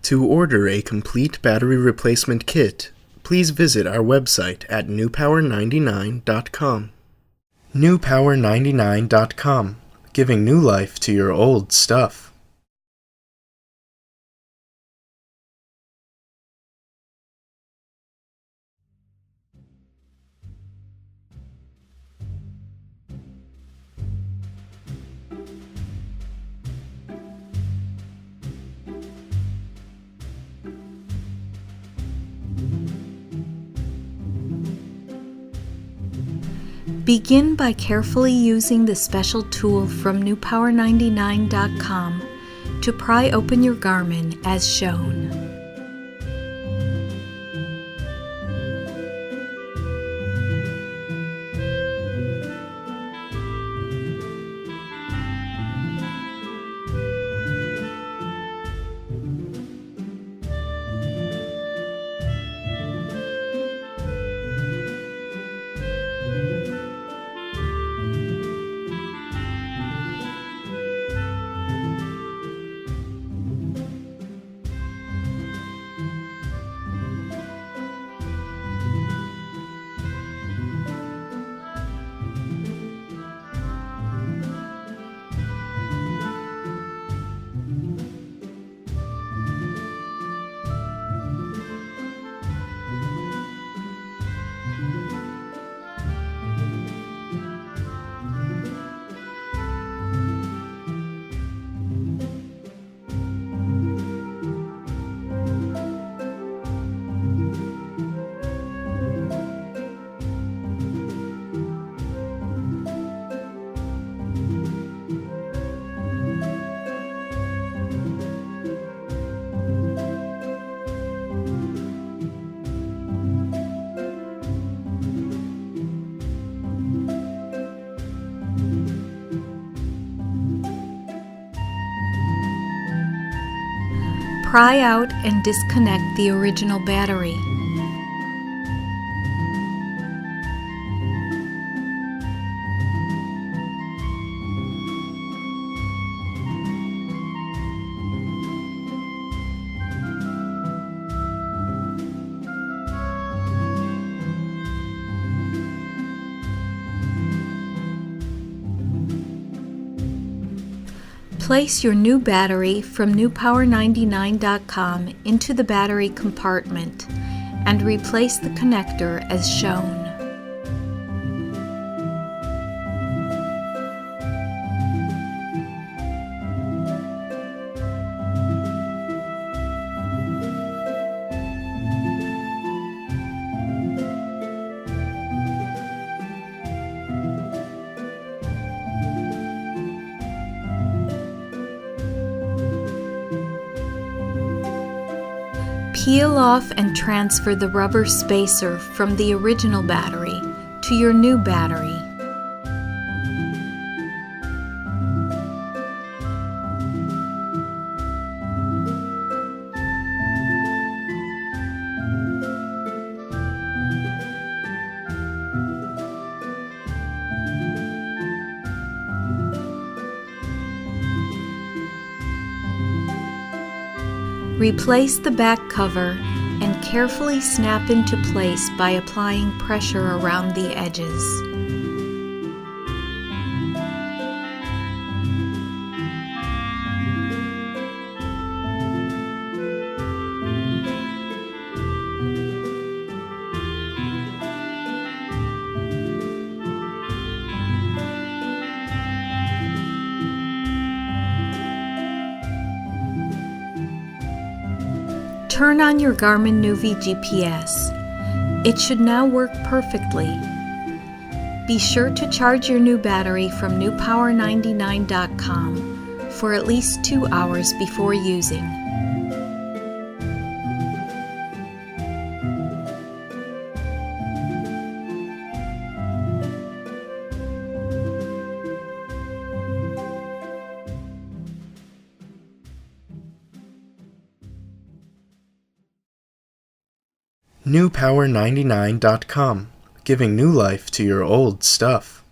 To order a complete battery replacement kit, please visit our website at newpower99.com. newpower99.com, giving new life to your old stuff. Begin by carefully using the special tool from newpower99.com to pry open your Garmin as shown. Pry out and disconnect the original battery. Place your new battery from newpower99.com into the battery compartment and replace the connector as shown. Peel off and transfer the rubber spacer from the original battery to your new battery. Replace the back cover and carefully snap into place by applying pressure around the edges. Turn on your Garmin Nuvi GPS. It should now work perfectly. Be sure to charge your new battery from newpower99.com for at least 2 hours before using. newpower99.com, giving new life to your old stuff.